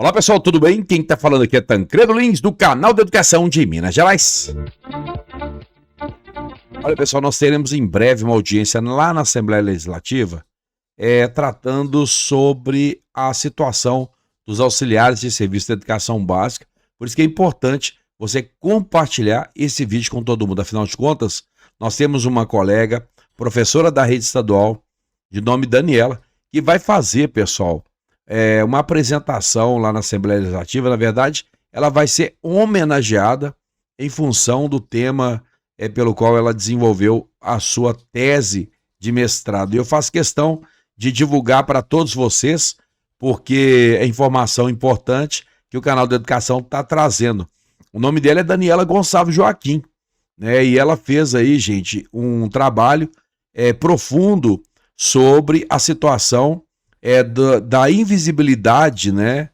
Olá pessoal, tudo bem? Quem está falando aqui é Tancredo Lins, do canal de Educação de Minas Gerais. Olha pessoal, nós teremos em breve uma audiência lá na Assembleia Legislativa, tratando sobre a situação dos auxiliares de serviço de educação básica. Por isso que é importante você compartilhar esse vídeo com todo mundo. Afinal de contas, nós temos uma colega, professora da rede estadual, de nome Daniela, que vai fazer, pessoal, uma apresentação lá na Assembleia Legislativa. Na verdade, ela vai ser homenageada em função do tema pelo qual ela desenvolveu a sua tese de mestrado. E eu faço questão de divulgar para todos vocês, porque é informação importante que o canal da Educação está trazendo. O nome dela é Daniela Gonçalves Joaquim, né? E ela fez aí, gente, um trabalho profundo sobre a situação da invisibilidade, né,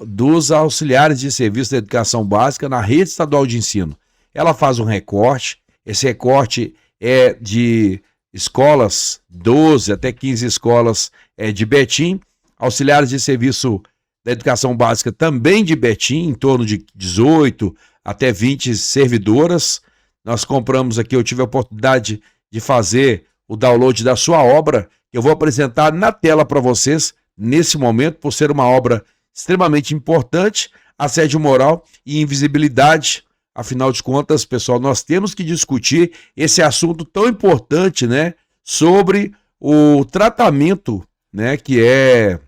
dos auxiliares de serviço de educação básica na rede estadual de ensino. Ela faz um recorte, esse recorte é de escolas, 12 até 15 escolas de Betim, auxiliares de serviço da educação básica também de Betim, em torno de 18 até 20 servidoras. Nós compramos aqui, eu tive a oportunidade de fazer o download da sua obra, que eu vou apresentar na tela para vocês nesse momento, por ser uma obra extremamente importante, assédio moral e invisibilidade. Afinal de contas, pessoal, nós temos que discutir esse assunto tão importante, né, sobre o tratamento, né, que é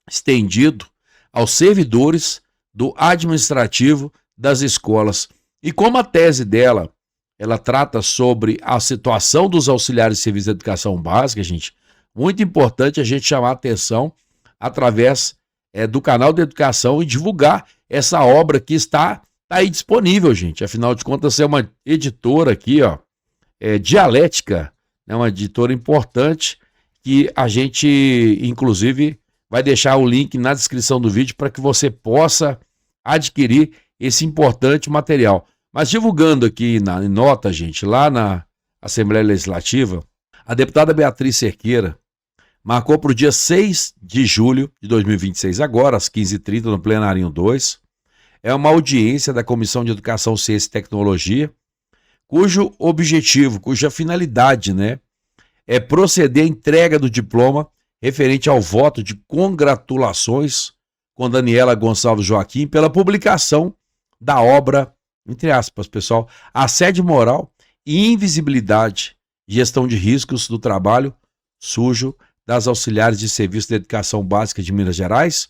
estendido aos servidores do administrativo das escolas. E como a tese dela, ela trata sobre a situação dos auxiliares de serviço de educação básica, gente, muito importante a gente chamar a atenção através do canal de educação e divulgar essa obra que está aí disponível, gente. Afinal de contas, é uma editora aqui, ó, Dialética, né, uma editora importante que a gente, inclusive, vai deixar o link na descrição do vídeo para que você possa adquirir esse importante material. Mas divulgando aqui em nota, gente, lá na Assembleia Legislativa, a deputada Beatriz Cerqueira marcou para o dia 6 de julho de 2026, agora às 15h30, no Plenarinho 2, uma audiência da Comissão de Educação, Ciência e Tecnologia, cujo objetivo, cuja finalidade, né, é proceder à entrega do diploma referente ao voto de congratulações com Daniela Gonçalves Joaquim pela publicação da obra, entre aspas, pessoal, Assédio Moral e Invisibilidade, Gestão de Riscos do Trabalho Sujo das Auxiliares de Serviço de Educação Básica de Minas Gerais,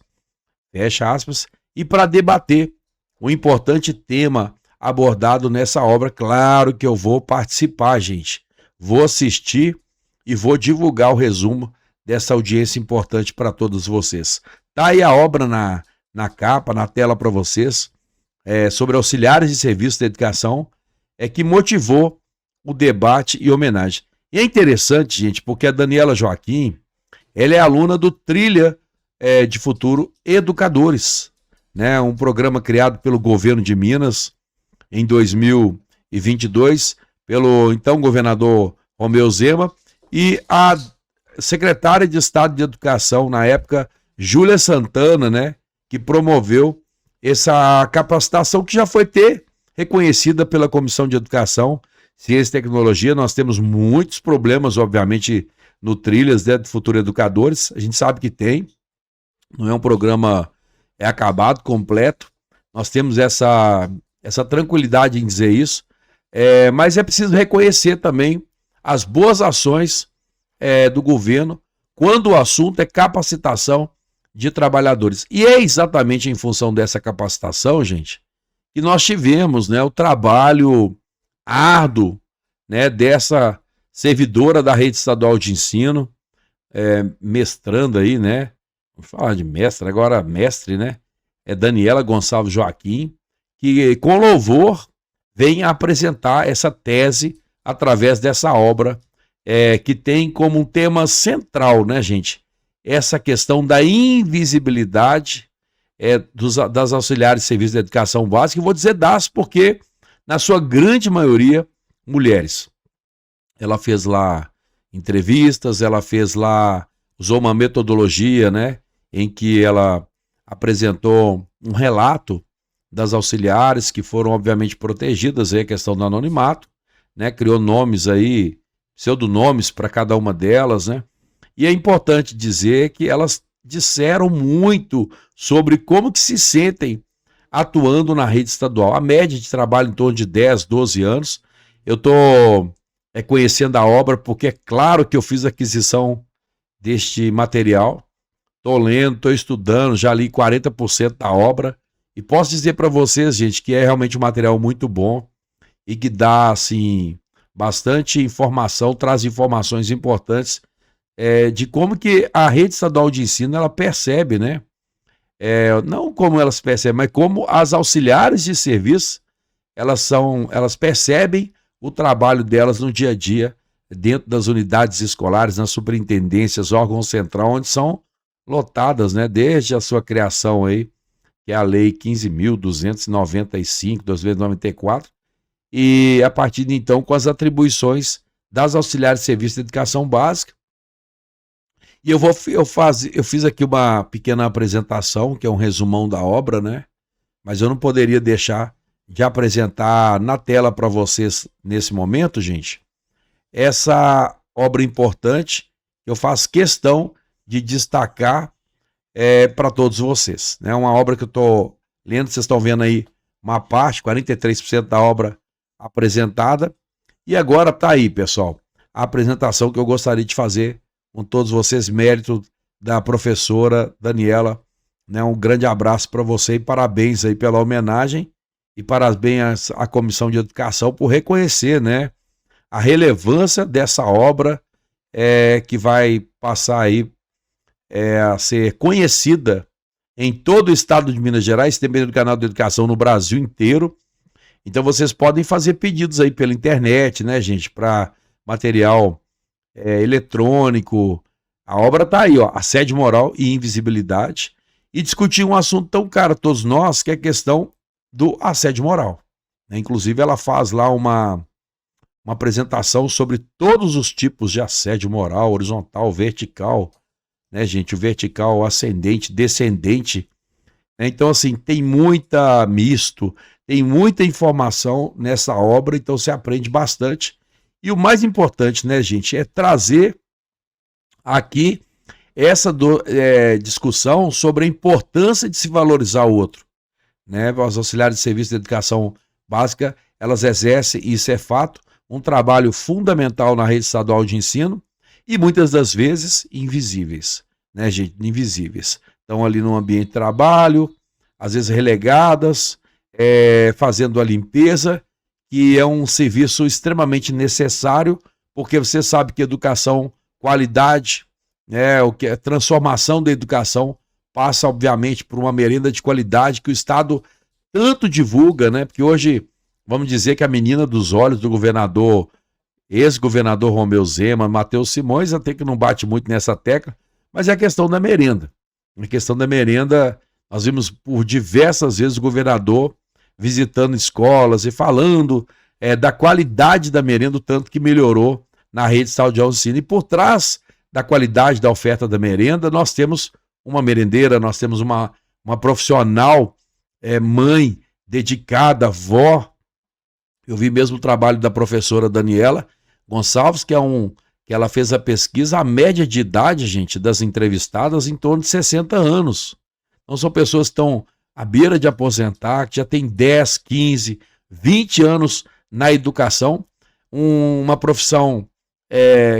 fecha aspas, e para debater o importante tema abordado nessa obra. Claro que eu vou participar, gente, vou assistir e vou divulgar o resumo dessa audiência importante para todos vocês. Tá aí a obra na capa, na tela para vocês, sobre auxiliares de serviço de educação, que motivou o debate e homenagem. E é interessante, gente, porque a Daniela Joaquim, ela é aluna do Trilha de Futuro Educadores, né? Um programa criado pelo governo de Minas em 2022, pelo então governador Romeu Zema, e a secretária de Estado de Educação, na época, Júlia Santana, né, que promoveu essa capacitação que já foi reconhecida pela Comissão de Educação, Ciência e Tecnologia. Nós temos muitos problemas, obviamente, no Trilhas de Futuro Educadores, a gente sabe que tem, não é um programa acabado, completo, nós temos essa tranquilidade em dizer isso, mas é preciso reconhecer também as boas ações do governo quando o assunto é capacitação de trabalhadores. E é exatamente em função dessa capacitação, gente, que nós tivemos, né, o trabalho árduo, né, dessa servidora da rede estadual de ensino, mestrando aí, né, vamos falar de mestre, agora mestre, né, Daniela Gonçalves Joaquim, que com louvor vem apresentar essa tese através dessa obra, que tem como um tema central, né, gente, essa questão da invisibilidade das auxiliares de serviço de educação básica. E vou dizer porque, na sua grande maioria, mulheres. Ela fez lá entrevistas, ela fez lá, usou uma metodologia, né, em que ela apresentou um relato das auxiliares que foram obviamente protegidas, aí a questão do anonimato, né? Criou nomes aí, pseudonomes para cada uma delas, né? E é importante dizer que elas disseram muito sobre como que se sentem atuando na rede estadual. A média de trabalho em torno de 10, 12 anos. Eu estou conhecendo a obra porque é claro que eu fiz aquisição deste material. Estou lendo, estou estudando, já li 40% da obra. E posso dizer para vocês, gente, que é realmente um material muito bom e que dá, assim, bastante informação, traz informações importantes de como que a rede estadual de ensino, ela percebe, né? Não como elas percebem, mas como as auxiliares de serviço, elas percebem o trabalho delas no dia a dia, dentro das unidades escolares, nas superintendências, órgãos central, onde são lotadas, né? Desde a sua criação aí, que é a Lei 15.295, 2094, e a partir de então com as atribuições das auxiliares de serviço de educação básica. E eu fiz aqui uma pequena apresentação, que é um resumão da obra, né? Mas eu não poderia deixar de apresentar na tela para vocês nesse momento, gente, essa obra importante que eu faço questão de destacar para todos vocês. É uma obra que eu estou lendo, vocês estão vendo aí uma parte, 43% da obra apresentada. E agora tá aí, pessoal, a apresentação que eu gostaria de fazer com todos vocês, mérito da professora Daniela, né? Um grande abraço para você e parabéns aí pela homenagem e parabéns à Comissão de Educação por reconhecer, né, a relevância dessa obra que vai passar aí a ser conhecida em todo o estado de Minas Gerais, também no canal de educação no Brasil inteiro. Então vocês podem fazer pedidos aí pela internet, né, gente, para material eletrônico. A obra tá aí, ó, assédio moral e invisibilidade, e discutir um assunto tão caro a todos nós, que é a questão do assédio moral, né? Inclusive ela faz lá uma apresentação sobre todos os tipos de assédio moral, horizontal, vertical, né, gente? O vertical, ascendente, descendente, né? Então, assim, tem muita misto, tem muita informação nessa obra, então você aprende bastante. E o mais importante, né, gente, é trazer aqui essa discussão sobre a importância de se valorizar o outro, né? As auxiliares de serviço de educação básica, elas exercem, e isso é fato, um trabalho fundamental na rede estadual de ensino e muitas das vezes invisíveis, né, gente? Invisíveis. Estão ali no ambiente de trabalho, às vezes relegadas, fazendo a limpeza, que é um serviço extremamente necessário, porque você sabe que educação, qualidade, né, o que é transformação da educação passa, obviamente, por uma merenda de qualidade que o Estado tanto divulga, né? Porque hoje, vamos dizer que a menina dos olhos do governador, ex-governador Romeu Zema, Matheus Simões, até que não bate muito nessa tecla, mas é a questão da merenda. A questão da merenda, nós vimos por diversas vezes o governador visitando escolas e falando da qualidade da merenda, o tanto que melhorou na rede estadual de ensino. E por trás da qualidade da oferta da merenda, nós temos uma merendeira, nós temos uma profissional, mãe, dedicada, avó. Eu vi mesmo o trabalho da professora Daniela Gonçalves, que ela fez a pesquisa, a média de idade, gente, das entrevistadas em torno de 60 anos. Então são pessoas que estão à beira de aposentar, que já tem 10, 15, 20 anos na educação, uma profissão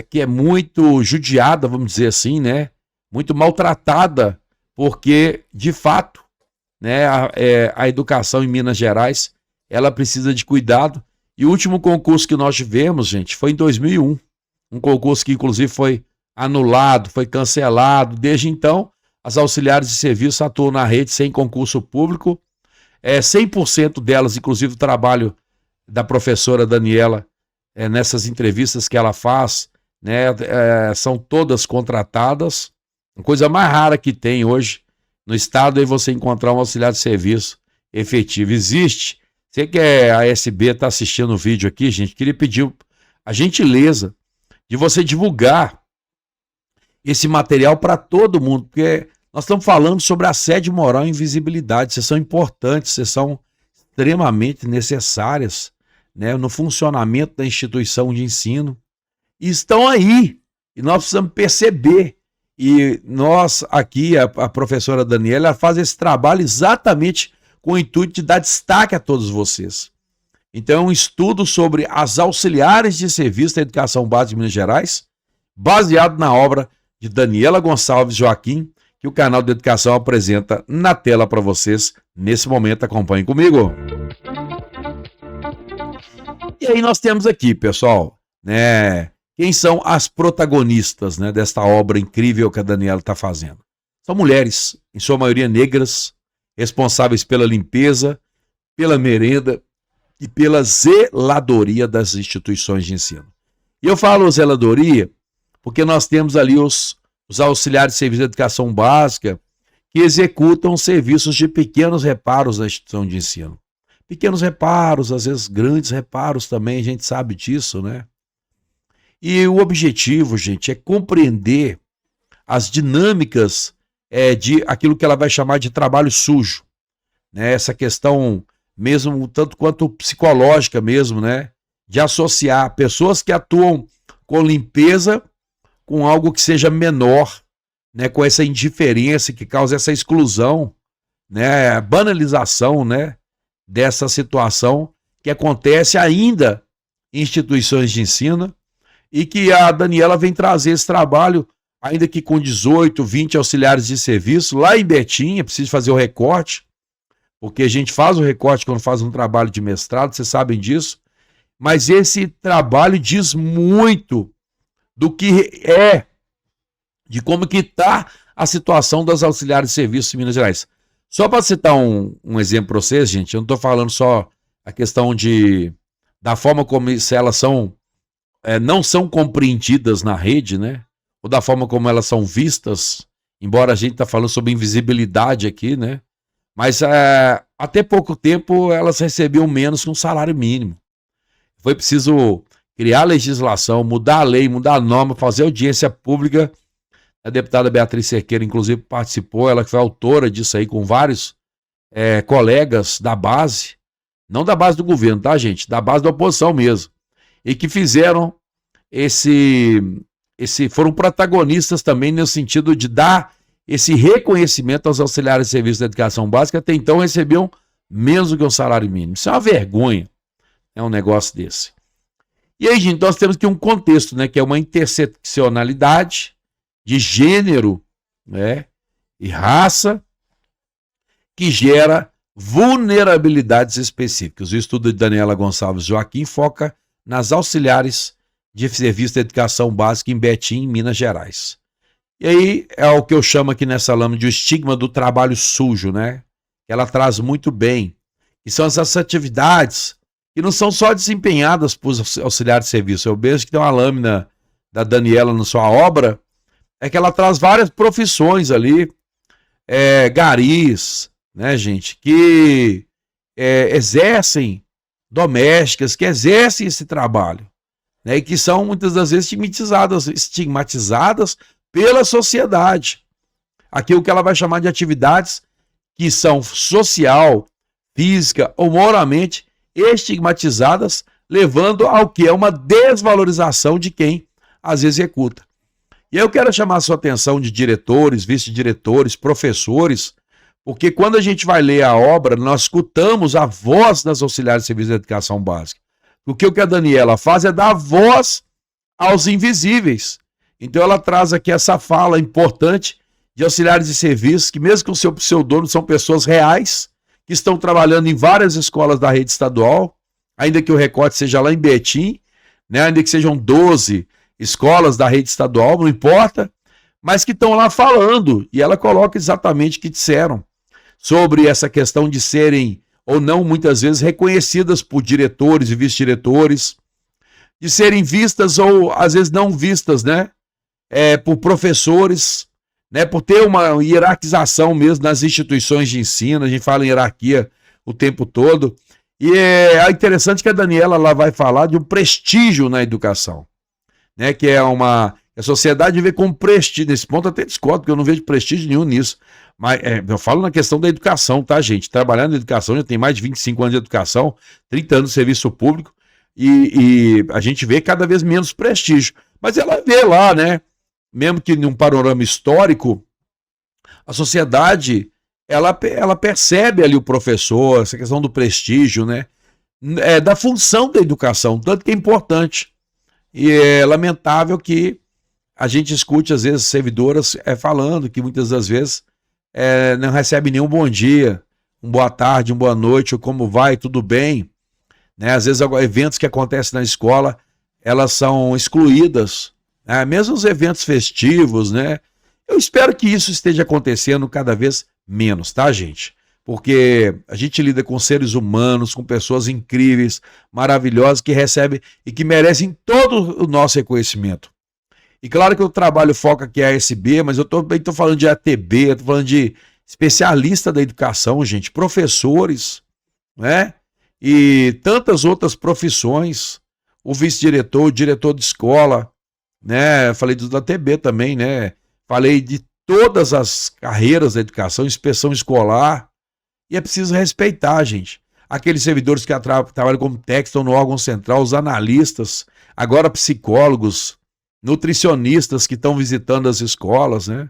que é muito judiada, vamos dizer assim, né? Muito maltratada, porque, de fato, né, a educação em Minas Gerais, ela precisa de cuidado. E o último concurso que nós tivemos, gente, foi em 2001. Um concurso que, inclusive, foi anulado, foi cancelado. Desde então, as auxiliares de serviço atuam na rede sem concurso público. 100% delas, inclusive o trabalho da professora Daniela, nessas entrevistas que ela faz, né, são todas contratadas. A coisa mais rara que tem hoje no estado é você encontrar um auxiliar de serviço efetivo. Existe. Você que a SB está assistindo o vídeo aqui, gente, queria pedir a gentileza de você divulgar esse material para todo mundo, porque Nós estamos falando sobre assédio moral e invisibilidade. Vocês são importantes, vocês são extremamente necessárias, né, no funcionamento da instituição de ensino. E estão aí. E nós precisamos perceber. E nós aqui, a professora Daniela, ela faz esse trabalho exatamente com o intuito de dar destaque a todos vocês. Então é um estudo sobre as auxiliares de serviço da educação básica de Minas Gerais, baseado na obra de Daniela Gonçalves Joaquim, que o canal de educação apresenta na tela para vocês. Nesse momento, acompanhem comigo. E aí nós temos aqui, pessoal, né, quem são as protagonistas, né, desta obra incrível que a Daniela está fazendo. São mulheres, em sua maioria negras, responsáveis pela limpeza, pela merenda e pela zeladoria das instituições de ensino. E eu falo zeladoria porque nós temos ali os auxiliares de serviço de educação básica que executam serviços de pequenos reparos na instituição de ensino. Pequenos reparos, às vezes grandes reparos também, a gente sabe disso, né? E o objetivo, gente, é compreender as dinâmicas de aquilo que ela vai chamar de trabalho sujo, né? Essa questão mesmo, tanto quanto psicológica mesmo, né? De associar pessoas que atuam com limpeza com algo que seja menor, né? Com essa indiferença que causa essa exclusão, né? A banalização, né? Dessa situação que acontece ainda em instituições de ensino e que a Daniela vem trazer esse trabalho, ainda que com 18, 20 auxiliares de serviço, lá em Betim. Preciso fazer o recorte, porque a gente faz o recorte quando faz um trabalho de mestrado, vocês sabem disso, mas esse trabalho diz muito do que é, de como que está a situação das auxiliares de serviço em Minas Gerais. Só para citar um exemplo para vocês, gente, eu não estou falando só a questão da forma como elas são, não são compreendidas na rede, né? Ou da forma como elas são vistas, embora a gente está falando sobre invisibilidade aqui, né? Mas até pouco tempo elas recebiam menos que um salário mínimo. Foi preciso criar legislação, mudar a lei, mudar a norma, fazer audiência pública. A deputada Beatriz Cerqueira, inclusive, participou, ela que foi autora disso aí com vários colegas da base, não da base do governo, tá, gente? Da base da oposição mesmo. E que fizeram foram protagonistas também no sentido de dar esse reconhecimento aos auxiliares de serviço da educação básica, até então recebiam menos do que um salário mínimo. Isso é uma vergonha, um negócio desse. E aí, gente, nós temos aqui um contexto, né, que é uma interseccionalidade de gênero, né, e raça, que gera vulnerabilidades específicas. O estudo de Daniela Gonçalves Joaquim foca nas auxiliares de serviço de educação básica em Betim, Minas Gerais. E aí é o que eu chamo aqui nessa lâmina de o estigma do trabalho sujo, né? Ela traz muito bem. E são essas atividades que não são só desempenhadas por auxiliares de serviço. Eu vejo que tem uma lâmina da Daniela na sua obra, é que ela traz várias profissões ali, garis, né, gente, que exercem, domésticas, que exercem esse trabalho, né, e que são muitas das vezes estigmatizadas pela sociedade. Aquilo que ela vai chamar de atividades que são social, física ou moralmente estigmatizadas, levando ao que é uma desvalorização de quem as executa. E eu quero chamar a sua atenção de diretores, vice-diretores, professores, porque quando a gente vai ler a obra, nós escutamos a voz das auxiliares de serviço de educação básica. Porque o que a Daniela faz é dar voz aos invisíveis. Então ela traz aqui essa fala importante de auxiliares de serviço, que mesmo com o seu pseudônimo são pessoas reais, que estão trabalhando em várias escolas da rede estadual, ainda que o recorte seja lá em Betim, né, ainda que sejam 12 escolas da rede estadual, não importa, mas que estão lá falando, e ela coloca exatamente o que disseram sobre essa questão de serem, ou não, muitas vezes, reconhecidas por diretores e vice-diretores, de serem vistas ou, às vezes, não vistas, né, por professores, né, por ter uma hierarquização mesmo nas instituições de ensino. A gente fala em hierarquia o tempo todo, e é interessante que a Daniela lá vai falar de um prestígio na educação, né, que é A sociedade vê como prestígio, nesse ponto até discordo, porque eu não vejo prestígio nenhum nisso. Mas eu falo na questão da educação, tá, gente? Trabalhando na educação, já tem mais de 25 anos de educação, 30 anos de serviço público, e a gente vê cada vez menos prestígio. Mas ela vê lá, né? Mesmo que num panorama histórico, a sociedade, ela percebe ali o professor, essa questão do prestígio, né? Da função da educação, tanto que é importante. E é lamentável que a gente escute, às vezes, servidoras falando que muitas das vezes não recebe nenhum bom dia, uma boa tarde, uma boa noite, ou como vai, tudo bem. Né? Às vezes, eventos que acontecem na escola, elas são excluídas, né? Mesmo os eventos festivos, né? Eu espero que isso esteja acontecendo cada vez menos, tá, gente? Porque a gente lida com seres humanos, com pessoas incríveis, maravilhosas, que recebem e que merecem todo o nosso reconhecimento. E claro que o trabalho foca aqui a ASB, mas eu também estou falando de ATB, estou falando de especialista da educação, gente, professores, né? E tantas outras profissões, o vice-diretor, o diretor de escola, né? Falei do ATB também, né? Falei de todas as carreiras da educação, inspeção escolar, e é preciso respeitar, gente. Aqueles servidores que trabalham como técnico, estão no órgão central, os analistas, agora psicólogos, nutricionistas que estão visitando as escolas, né?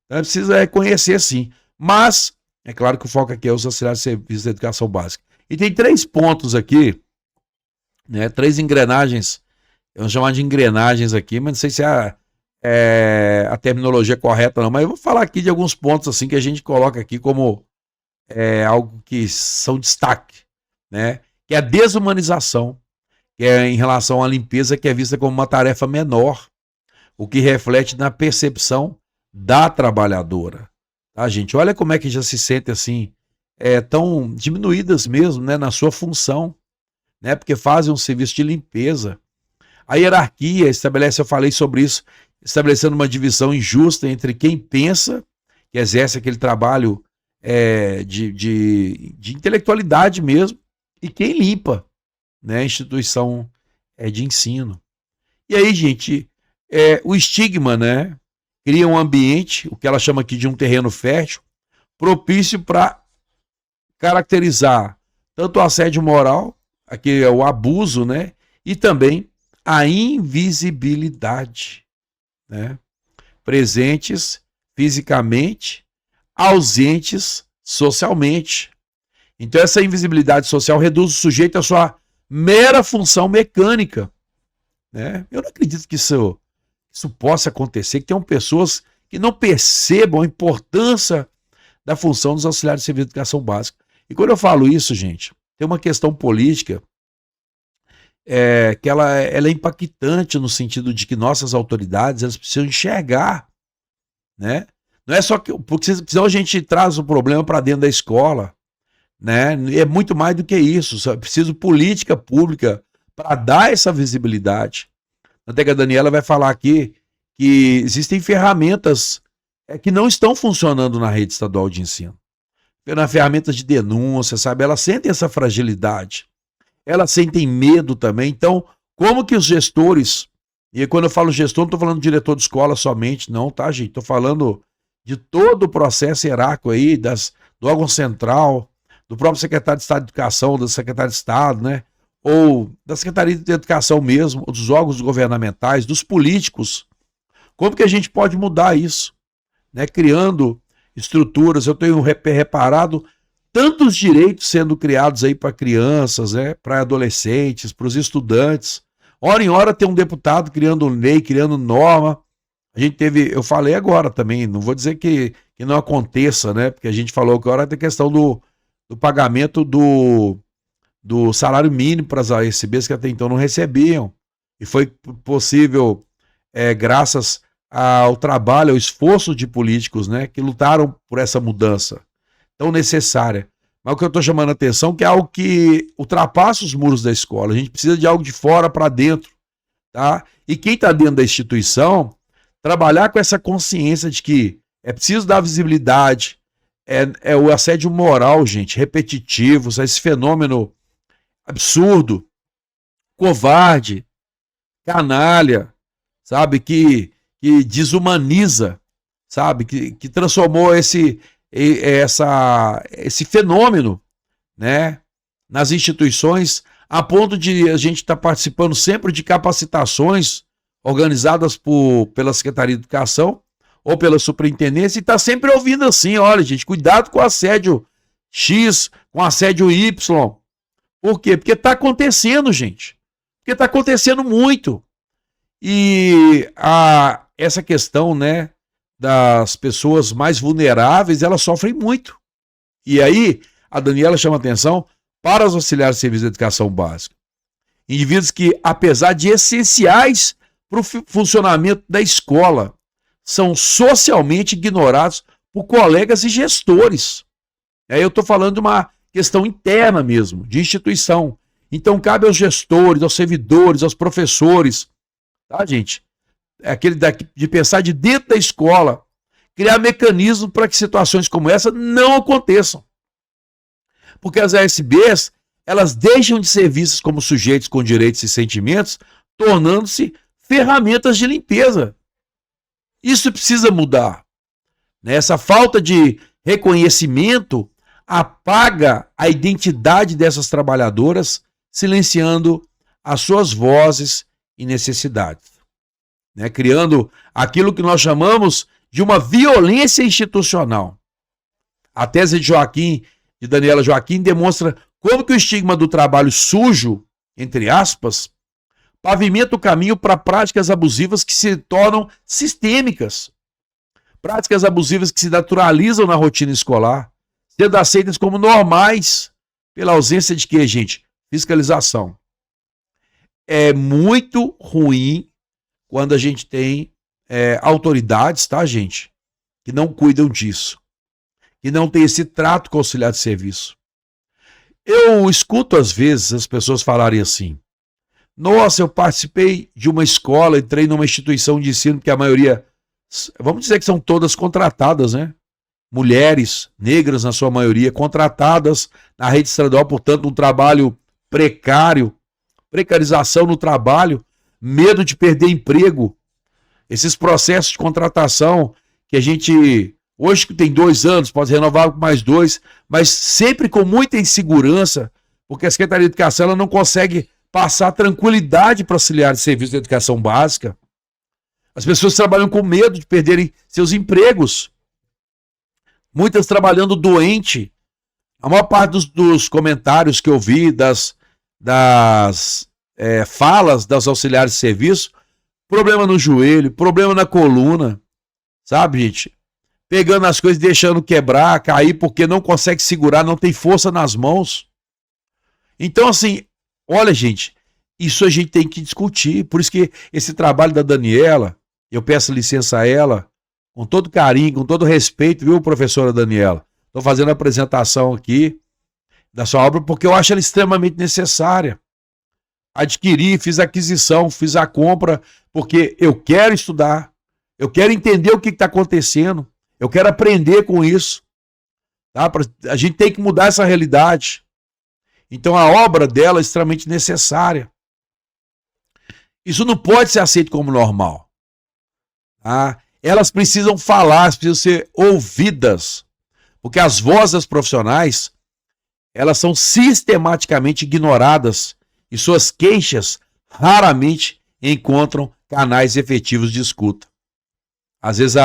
Então é preciso reconhecer, sim. Mas, é claro que o foco aqui é os auxiliares de serviço da educação básica. E tem 3 pontos aqui, né? 3 engrenagens, eu vou chamar de engrenagens aqui, mas não sei se é a terminologia correta não, mas eu vou falar aqui de alguns pontos assim que a gente coloca aqui como algo que são destaque, né? Que é a desumanização, que é em relação à limpeza, que é vista como uma tarefa menor, o que reflete na percepção da trabalhadora. Tá, gente? Olha como é que já se sente assim, tão diminuídas mesmo, né, na sua função, né? Porque fazem um serviço de limpeza. A hierarquia estabelece, eu falei sobre isso, estabelecendo uma divisão injusta entre quem pensa, que exerce aquele trabalho de intelectualidade mesmo, e quem limpa, né, a instituição de ensino. E aí, gente, o estigma, né, cria um ambiente, o que ela chama aqui de um terreno fértil, propício para caracterizar tanto o assédio moral, aqui é o abuso, né, e também a invisibilidade, né, presentes fisicamente, ausentes socialmente. Então essa invisibilidade social reduz o sujeito à sua mera função mecânica, né? Eu não acredito que isso possa acontecer, que tenham pessoas que não percebam a importância da função dos auxiliares de serviço de educação básica. E quando eu falo isso, gente, tem uma questão política que ela é impactante no sentido de que nossas autoridades elas precisam enxergar, né? Não é só que, porque senão a gente traz o problema para dentro da escola, né? É muito mais do que isso. É preciso política pública para dar essa visibilidade. Até que a Daniela vai falar aqui que existem ferramentas que não estão funcionando na rede estadual de ensino. Nas ferramentas de denúncia, sabe? Elas sentem essa fragilidade. Elas sentem medo também. Então, como que os gestores, e quando eu falo gestor, não estou falando diretor de escola somente, não, tá, gente? Estou falando de todo o processo hierárquico aí, do órgão central, do próprio secretário de Estado de Educação, do secretário de Estado, né? Ou da Secretaria de Educação mesmo, ou dos órgãos governamentais, dos políticos. Como que a gente pode mudar isso? Né? Criando estruturas. Eu tenho reparado tantos direitos sendo criados aí para crianças, né? Para adolescentes, para os estudantes. Hora em hora tem um deputado criando lei, criando norma. A gente teve, eu falei agora também, não vou dizer que não aconteça, né? Porque a gente falou que agora tem questão do pagamento do salário mínimo para as ASBs que até então não recebiam. E foi possível, graças ao trabalho, ao esforço de políticos, né? Que lutaram por essa mudança tão necessária. Mas o que eu estou chamando a atenção é que é algo que ultrapassa os muros da escola. A gente precisa de algo de fora para dentro, tá? E quem está dentro da instituição trabalhar com essa consciência de que é preciso dar visibilidade, o assédio moral, gente, repetitivo, esse fenômeno absurdo, covarde, canalha, sabe, que que desumaniza, sabe? Que transformou esse fenômeno, né, nas instituições, a ponto de a gente estar participando sempre de capacitações organizadas pela Secretaria de Educação ou pela Superintendência e está sempre ouvindo assim, olha gente, cuidado com assédio X, com assédio Y. Por quê? Porque está acontecendo, gente. Porque está acontecendo muito. E essa questão, né, das pessoas mais vulneráveis, elas sofrem muito. E aí, a Daniela chama atenção para os auxiliares de serviço de educação básica. Indivíduos que, apesar de essenciais para o funcionamento da escola, são socialmente ignorados por colegas e gestores. Aí eu estou falando de uma questão interna mesmo, de instituição. Então cabe aos gestores, aos servidores, aos professores, tá, gente? É aquele de pensar de dentro da escola, criar mecanismos para que situações como essa não aconteçam. Porque as ASBs, elas deixam de ser vistas como sujeitos com direitos e sentimentos, tornando-se ferramentas de limpeza. Isso precisa mudar. Essa falta de reconhecimento apaga a identidade dessas trabalhadoras, silenciando as suas vozes e necessidades, né? Criando aquilo que nós chamamos de uma violência institucional. A tese de Daniela Joaquim, demonstra como que o estigma do trabalho sujo, entre aspas, pavimenta o caminho para práticas abusivas que se tornam sistêmicas. Práticas abusivas que se naturalizam na rotina escolar, sendo aceitas como normais, pela ausência de quê, gente? Fiscalização. É muito ruim quando a gente tem autoridades, tá, gente? Que não cuidam disso. Que não tem esse trato com o auxiliar de serviço. Eu escuto às vezes as pessoas falarem assim: nossa, eu participei de uma escola, entrei numa instituição de ensino que a maioria, vamos dizer que são todas contratadas, né? Mulheres, negras na sua maioria, contratadas na rede estadual, portanto, um trabalho precário, precarização no trabalho, medo de perder emprego. Esses processos de contratação que a gente, hoje que tem 2 anos, pode renovar por mais 2, mas sempre com muita insegurança, porque a Secretaria de Educação ela não consegue passar tranquilidade para auxiliares de serviço de educação básica. As pessoas trabalham com medo de perderem seus empregos. Muitas trabalhando doente. A maior parte dos comentários que eu vi, das falas das auxiliares de serviço, problema no joelho, problema na coluna, sabe, gente? Pegando as coisas, deixando quebrar, cair, porque não consegue segurar, não tem força nas mãos. Então, assim, olha, gente, isso a gente tem que discutir. Por isso que esse trabalho da Daniela, eu peço licença a ela, com todo carinho, com todo respeito, viu, professora Daniela? Estou fazendo a apresentação aqui da sua obra porque eu acho ela extremamente necessária. Adquiri, fiz a aquisição, fiz a compra, porque eu quero estudar, eu quero entender o que está acontecendo, eu quero aprender com isso. Tá? A gente tem que mudar essa realidade. Então a obra dela é extremamente necessária. Isso não pode ser aceito como normal. Tá? Elas precisam falar, precisam ser ouvidas, porque as vozes das profissionais, elas são sistematicamente ignoradas e suas queixas raramente encontram canais efetivos de escuta. Às vezes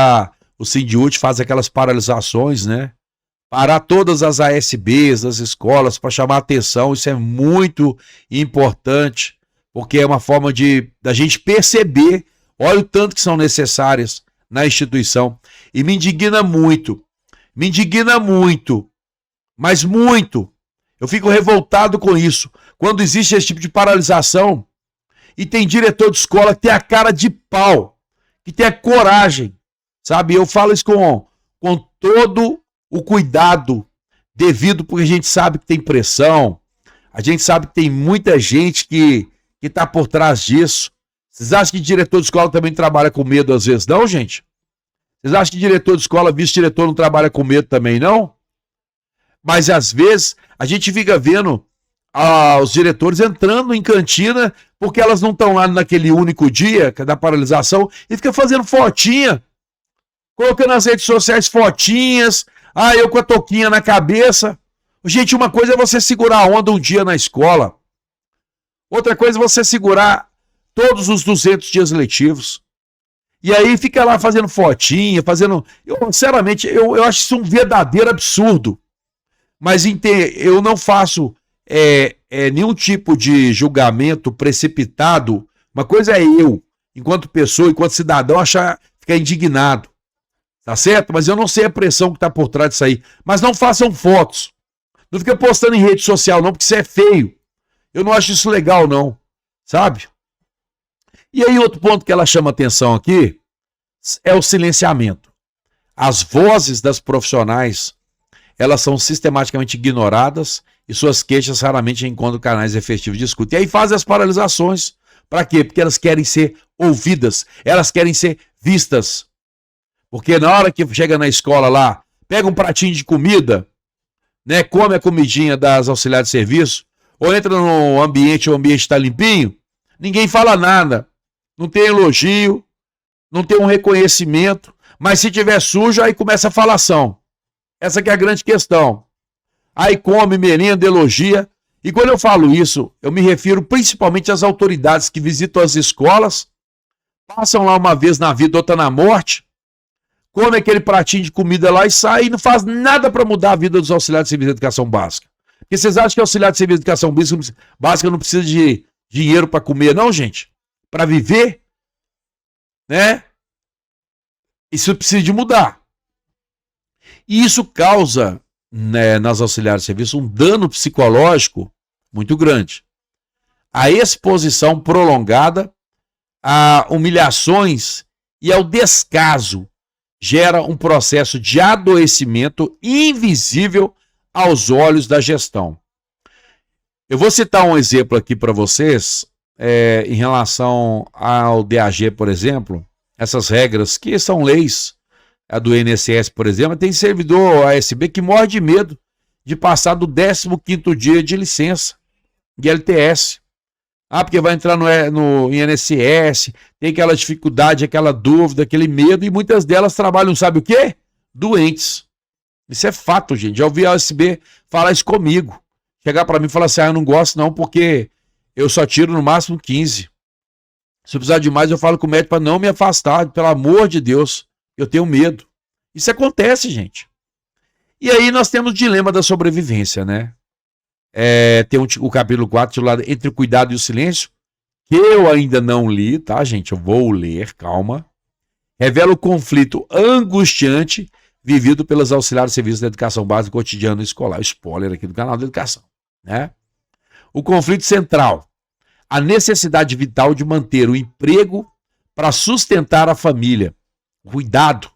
o Sindiúte faz aquelas paralisações, né? Parar todas as ASBs das escolas para chamar atenção, isso é muito importante, porque é uma forma da gente perceber, olha o tanto que são necessárias na instituição. E me indigna muito, mas muito. Eu fico revoltado com isso. Quando existe esse tipo de paralisação e tem diretor de escola que tem a cara de pau, que tem a coragem, sabe? Eu falo isso com todo o cuidado devido, porque a gente sabe que tem pressão, a gente sabe que tem muita gente que está por trás disso. Vocês acham que diretor de escola também trabalha com medo às vezes? Não, gente? Vocês acham que diretor de escola, vice-diretor, não trabalha com medo também, não? Mas às vezes a gente fica vendo os diretores entrando em cantina, porque elas não estão lá naquele único dia da paralisação, e fica fazendo fotinha, colocando nas redes sociais fotinhas, eu com a touquinha na cabeça. Gente, uma coisa é você segurar a onda um dia na escola, outra coisa é você segurar todos os 200 dias letivos. E aí fica lá fazendo fotinha, sinceramente, eu acho isso um verdadeiro absurdo. Mas eu não faço nenhum tipo de julgamento precipitado. Uma coisa é eu, enquanto pessoa, enquanto cidadão, ficar indignado. Tá certo? Mas eu não sei a pressão que tá por trás disso aí. Mas não façam fotos. Não fica postando em rede social, não, porque isso é feio. Eu não acho isso legal, não. Sabe? E aí, outro ponto que ela chama atenção aqui é o silenciamento. As vozes das profissionais, elas são sistematicamente ignoradas e suas queixas raramente encontram canais efetivos de escuta. E aí fazem as paralisações. Para quê? Porque elas querem ser ouvidas, elas querem ser vistas. Porque na hora que chega na escola lá, pega um pratinho de comida, né, come a comidinha das auxiliares de serviço, ou entra no ambiente, o ambiente está limpinho, ninguém fala nada. Não tem elogio, não tem um reconhecimento, mas se tiver sujo, aí começa a falação. Essa que é a grande questão. Aí come, merenda, elogia. E quando eu falo isso, eu me refiro principalmente às autoridades que visitam as escolas, passam lá uma vez na vida, outra na morte, come aquele pratinho de comida lá e sai e não faz nada para mudar a vida dos auxiliares de serviço de educação básica. Porque vocês acham que auxiliar de serviço de educação básica não precisa de dinheiro para comer, não, gente? Para viver, né? Isso precisa de mudar. E isso causa, né, nas auxiliares de serviço um dano psicológico muito grande. A exposição prolongada a humilhações e ao descaso gera um processo de adoecimento invisível aos olhos da gestão. Eu vou citar um exemplo aqui para vocês, em relação ao DAG, por exemplo, essas regras que são leis, a do INSS, por exemplo, tem servidor ASB que morre de medo de passar do 15º dia de licença de LTS. Porque vai entrar no INSS, tem aquela dificuldade, aquela dúvida, aquele medo, e muitas delas trabalham, sabe o quê? Doentes. Isso é fato, gente. Já ouvi a ASB falar isso comigo. Chegar para mim e falar assim, eu não gosto não, porque eu só tiro no máximo 15. Se eu precisar de mais, eu falo com o médico para não me afastar, pelo amor de Deus. Eu tenho medo. Isso acontece, gente. E aí nós temos o dilema da sobrevivência, né? Tem o capítulo 4, titulado Entre o Cuidado e o Silêncio, que eu ainda não li, tá, gente? Eu vou ler, calma. Revela o conflito angustiante vivido pelos auxiliares de serviço da educação básica cotidiana escolar. Spoiler aqui do canal da educação, né? O conflito central. A necessidade vital de manter o emprego para sustentar a família. Cuidado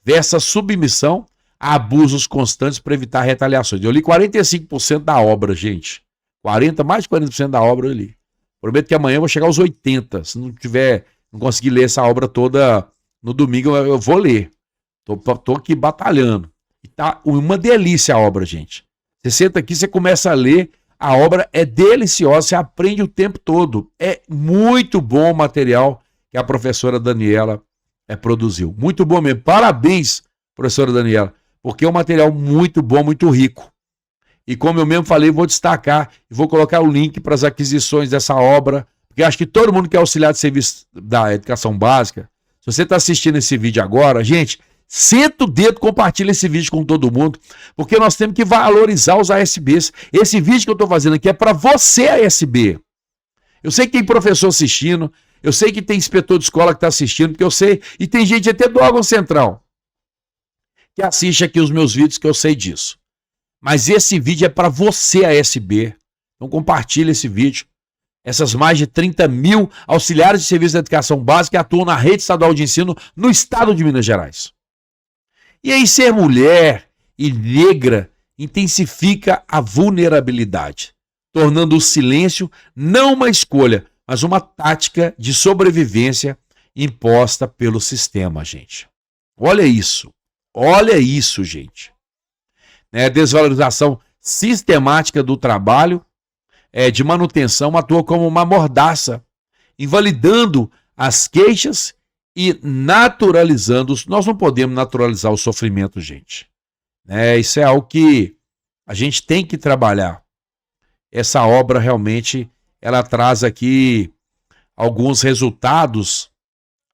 versus submissão a abusos constantes para evitar retaliações. Eu li 45% da obra, gente. Mais de 40% da obra eu li. Prometo que amanhã eu vou chegar aos 80%. Se não conseguir ler essa obra toda no domingo, eu vou ler. Tô aqui batalhando. E tá uma delícia a obra, gente. Você senta aqui, você começa a ler, a obra é deliciosa, você aprende o tempo todo. É muito bom o material que a professora Daniela produziu. Muito bom mesmo. Parabéns, professora Daniela, porque é um material muito bom, muito rico. E como eu mesmo falei, vou destacar e vou colocar o link para as aquisições dessa obra, porque acho que todo mundo que é auxiliar de serviço da educação básica, se você está assistindo esse vídeo agora, gente, senta o dedo, compartilha esse vídeo com todo mundo, porque nós temos que valorizar os ASBs. Esse vídeo que eu estou fazendo aqui é para você, ASB. Eu sei que tem professor assistindo, eu sei que tem inspetor de escola que está assistindo, porque eu sei, e tem gente até do órgão central que assiste aqui os meus vídeos, que eu sei disso. Mas esse vídeo é para você, ASB. Então compartilha esse vídeo. Essas mais de 30 mil auxiliares de serviço de educação básica que atuam na rede estadual de ensino no estado de Minas Gerais. E aí ser mulher e negra intensifica a vulnerabilidade, tornando o silêncio não uma escolha, mas uma tática de sobrevivência imposta pelo sistema, gente. Olha isso. Olha isso, gente. Desvalorização sistemática do trabalho, de manutenção atua como uma mordaça, invalidando as queixas e naturalizando. Nós não podemos naturalizar o sofrimento, gente. Isso é algo que a gente tem que trabalhar. Essa obra realmente ela traz aqui alguns resultados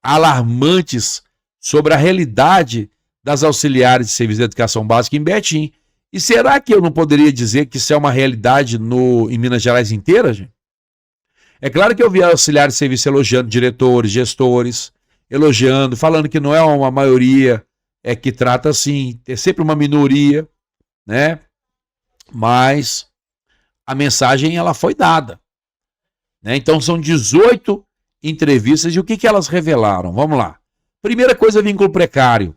alarmantes sobre a realidade das auxiliares de serviço de educação básica em Betim. E será que eu não poderia dizer que isso é uma realidade em Minas Gerais inteira, gente? É claro que eu vi auxiliares de serviço elogiando diretores, gestores, elogiando, falando que não é uma maioria que trata assim, é sempre uma minoria, né? Mas a mensagem ela foi dada, né? Então são 18 entrevistas e o que elas revelaram? Vamos lá. Primeira coisa, vínculo precário.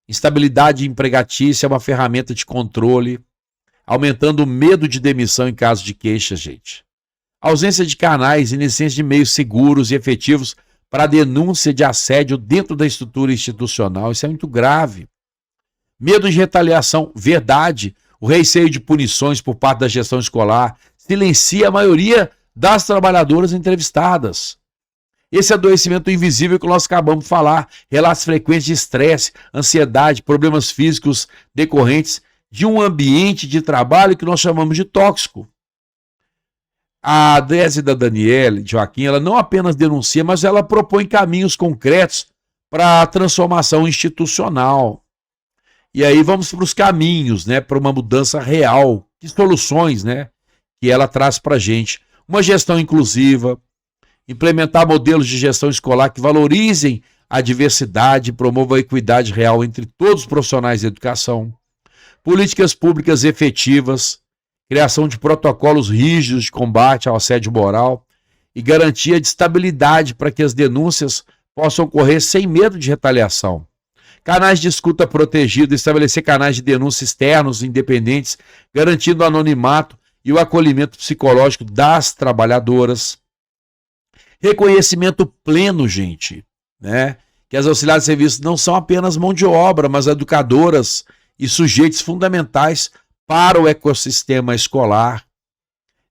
Instabilidade empregatícia é uma ferramenta de controle, aumentando o medo de demissão em caso de queixa, gente. Ausência de canais e inexistência de meios seguros e efetivos para denúncia de assédio dentro da estrutura institucional. Isso é muito grave. Medo de retaliação, verdade. O receio de punições por parte da gestão escolar silencia a maioria das trabalhadoras entrevistadas. Esse adoecimento invisível que nós acabamos de falar, relatos frequentes de estresse, ansiedade, problemas físicos decorrentes de um ambiente de trabalho que nós chamamos de tóxico. A tese da Daniele Joaquim, ela não apenas denuncia, mas ela propõe caminhos concretos para a transformação institucional. E aí vamos para os caminhos, né, para uma mudança real, que soluções, né, que ela traz para a gente. Uma gestão inclusiva, implementar modelos de gestão escolar que valorizem a diversidade e promovam a equidade real entre todos os profissionais da educação, políticas públicas efetivas, criação de protocolos rígidos de combate ao assédio moral e garantia de estabilidade para que as denúncias possam ocorrer sem medo de retaliação. Canais de escuta protegido, estabelecer canais de denúncia externos independentes, garantindo o anonimato e o acolhimento psicológico das trabalhadoras. Reconhecimento pleno, gente, né? Que as auxiliares de serviço não são apenas mão de obra, mas educadoras e sujeitos fundamentais para o ecossistema escolar.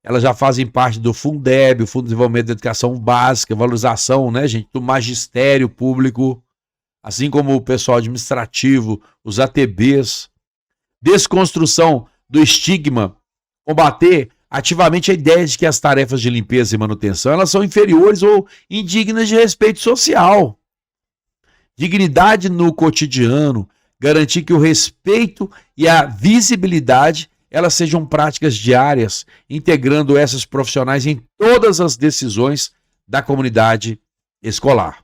Elas já fazem parte do Fundeb, o Fundo de Desenvolvimento da Educação Básica, valorização, né, gente, do magistério público, assim como o pessoal administrativo, os ATBs. Desconstrução do estigma, combater ativamente a ideia de que as tarefas de limpeza e manutenção elas são inferiores ou indignas de respeito social. Dignidade no cotidiano, garantir que o respeito e a visibilidade elas sejam práticas diárias, integrando essas profissionais em todas as decisões da comunidade escolar.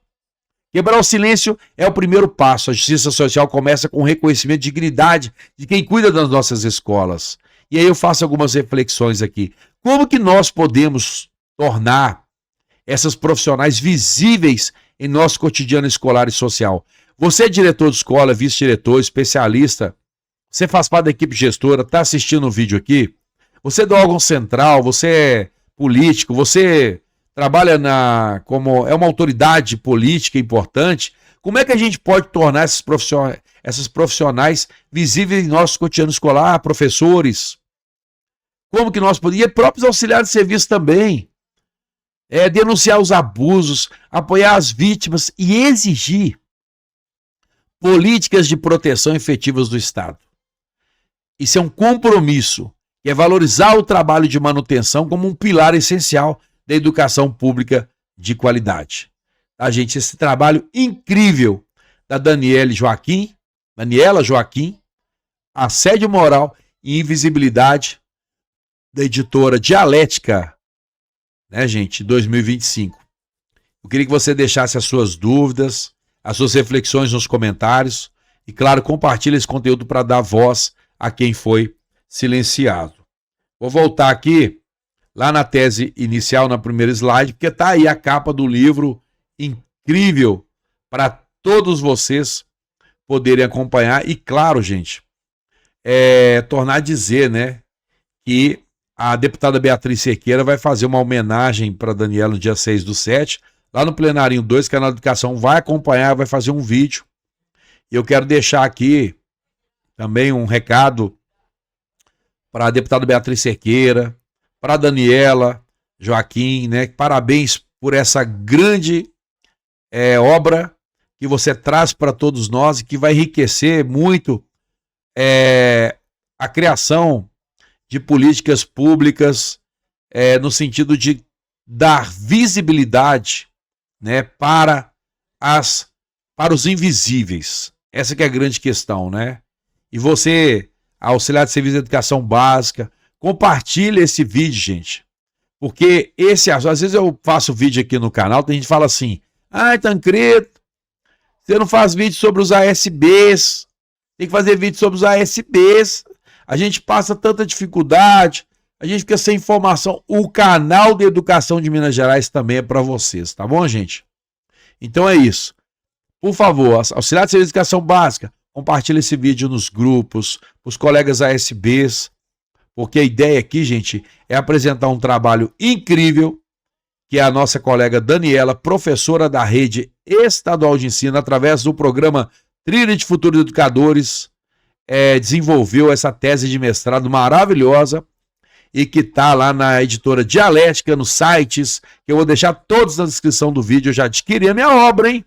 Quebrar o silêncio é o primeiro passo. A justiça social começa com o reconhecimento de dignidade de quem cuida das nossas escolas. E aí eu faço algumas reflexões aqui. Como que nós podemos tornar essas profissionais visíveis em nosso cotidiano escolar e social? Você é diretor de escola, vice-diretor, especialista, você faz parte da equipe gestora, está assistindo o vídeo aqui, você é do órgão central, você é político, você trabalha como é uma autoridade política importante. Como é que a gente pode tornar essas profissionais visíveis em nosso cotidiano escolar, professores? Como que nós podíamos, e próprios auxiliares de serviço também, denunciar os abusos, apoiar as vítimas e exigir políticas de proteção efetivas do Estado. Isso é um compromisso, que é valorizar o trabalho de manutenção como um pilar essencial da educação pública de qualidade. Tá, gente? Esse trabalho incrível da Daniela Joaquim, Assédio Moral e Invisibilidade, da editora Dialética, né, gente, 2025. Eu queria que você deixasse as suas dúvidas, as suas reflexões nos comentários e, claro, compartilhe esse conteúdo para dar voz a quem foi silenciado. Vou voltar aqui, lá na tese inicial, na primeira slide, porque está aí a capa do livro, incrível, para todos vocês poderem acompanhar. E, claro, gente, tornar a dizer, né, que a deputada Beatriz Cerqueira vai fazer uma homenagem para Daniela no dia 6/7, lá no Plenarinho 2, Canal de Educação vai acompanhar, vai fazer um vídeo. E eu quero deixar aqui também um recado para a deputada Beatriz Cerqueira, para a Daniela, Joaquim, né? Parabéns por essa grande obra que você traz para todos nós e que vai enriquecer muito a criação de políticas públicas no sentido de dar visibilidade, né, para os invisíveis. Essa que é a grande questão, né? E você, auxiliar de serviço de educação básica, compartilha esse vídeo, gente. Porque às vezes eu faço vídeo aqui no canal, tem gente que fala assim: "Ai, Tancredo, você não faz vídeo sobre os ASBs, tem que fazer vídeo sobre os ASBs. A gente passa tanta dificuldade, a gente fica sem informação." O canal de educação de Minas Gerais também é para vocês, tá bom, gente? Então é isso. Por favor, auxiliar de serviço de educação básica, compartilhe esse vídeo nos grupos, os colegas ASBs, porque a ideia aqui, gente, é apresentar um trabalho incrível que a nossa colega Daniela, professora da Rede Estadual de Ensino, através do programa Trilha de Futuros Educadores, desenvolveu essa tese de mestrado maravilhosa e que está lá na editora Dialética, nos sites, que eu vou deixar todos na descrição do vídeo. Eu já adquiri a minha obra, hein?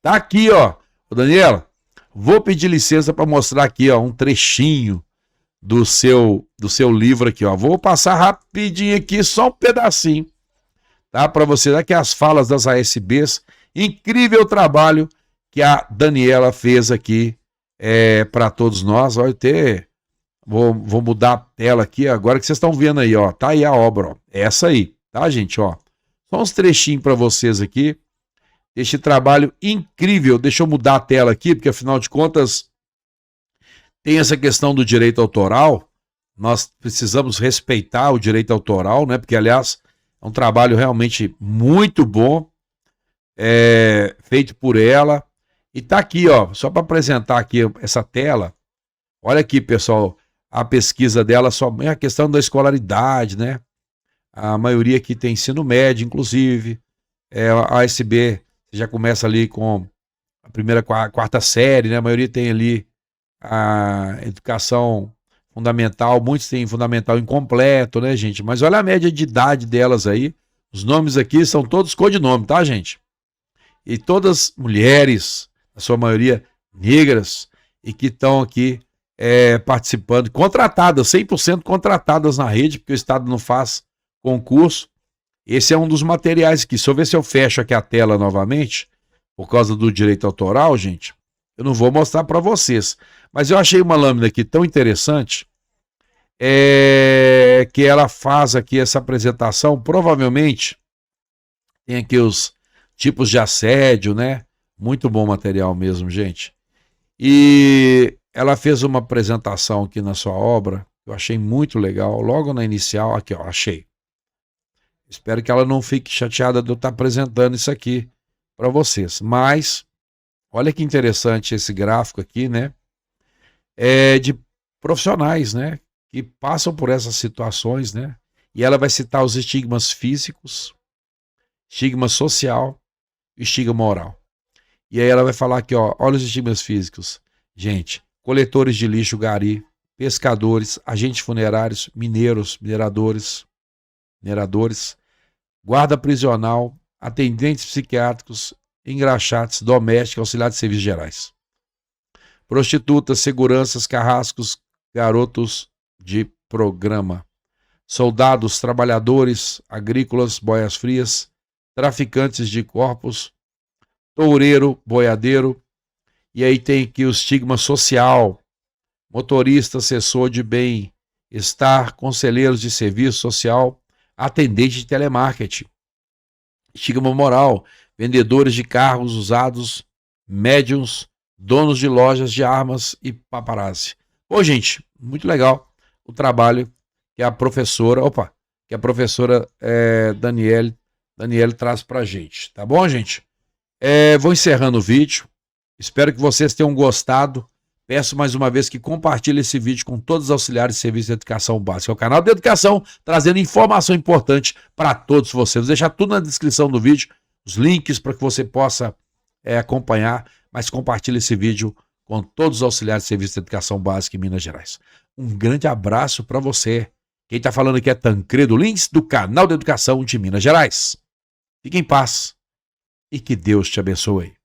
Tá aqui, ó. Ô, Daniela, vou pedir licença para mostrar aqui, ó, um trechinho do seu livro aqui, ó. Vou passar rapidinho aqui, só um pedacinho, tá? Para você, aqui as falas das ASBs. Incrível trabalho que a Daniela fez aqui para todos nós. Olha, vou mudar a tela aqui agora que vocês estão vendo aí, ó. Tá aí a obra, ó. Essa aí, tá, gente, ó. Só uns trechinhos para vocês aqui. Este trabalho incrível. Deixa eu mudar a tela aqui, porque afinal de contas tem essa questão do direito autoral. Nós precisamos respeitar o direito autoral, né? Porque, aliás, é um trabalho realmente muito bom, feito por ela. E tá aqui, ó, só para apresentar aqui essa tela. Olha aqui, pessoal, a pesquisa dela é a questão da escolaridade, né? A maioria aqui tem ensino médio, inclusive. A ASB já começa ali com a primeira, quarta série, né? A maioria tem ali a educação fundamental, muitos têm fundamental incompleto, né, gente? Mas olha a média de idade delas aí. Os nomes aqui são todos codinome, tá, gente? E todas mulheres, a sua maioria negras, e que estão aqui participando, contratadas, 100% contratadas na rede, porque o Estado não faz concurso. Esse é um dos materiais aqui. Se eu ver se eu fecho aqui a tela novamente, por causa do direito autoral, gente, eu não vou mostrar para vocês. Mas eu achei uma lâmina aqui tão interessante, que ela faz aqui essa apresentação. Provavelmente tem aqui os tipos de assédio, né? Muito bom material mesmo, gente. E ela fez uma apresentação aqui na sua obra, eu achei muito legal, logo na inicial, aqui ó, achei. Espero que ela não fique chateada de eu estar apresentando isso aqui para vocês. Mas, olha que interessante esse gráfico aqui, né? De profissionais, né? Que passam por essas situações, né? E ela vai citar os estigmas físicos, estigma social e estigma moral. E aí ela vai falar aqui, ó, olha os estigmas físicos. Gente, coletores de lixo, gari, pescadores, agentes funerários, mineradores, guarda prisional, atendentes psiquiátricos, engraxates, domésticos, auxiliares de serviços gerais, prostitutas, seguranças, carrascos, garotos de programa, soldados, trabalhadores, agrícolas, boias frias, traficantes de corpos, toureiro, boiadeiro. E aí tem aqui o estigma social, motorista, assessor de bem-estar, conselheiros de serviço social, atendente de telemarketing. Estigma moral, vendedores de carros usados, médiums, donos de lojas de armas e paparazzi. Pô, gente, muito legal o trabalho que a professora, Daniele traz pra gente, tá bom, gente? Vou encerrando o vídeo, espero que vocês tenham gostado. Peço mais uma vez que compartilhe esse vídeo com todos os auxiliares de serviço de educação básica. É o canal de educação trazendo informação importante para todos vocês. Vou deixar tudo na descrição do vídeo, os links para que você possa acompanhar, mas compartilhe esse vídeo com todos os auxiliares de serviço de educação básica em Minas Gerais. Um grande abraço para você Quem está falando aqui é Tancredo Lins, do Canal de Educação de Minas Gerais. Fique em paz e que Deus te abençoe.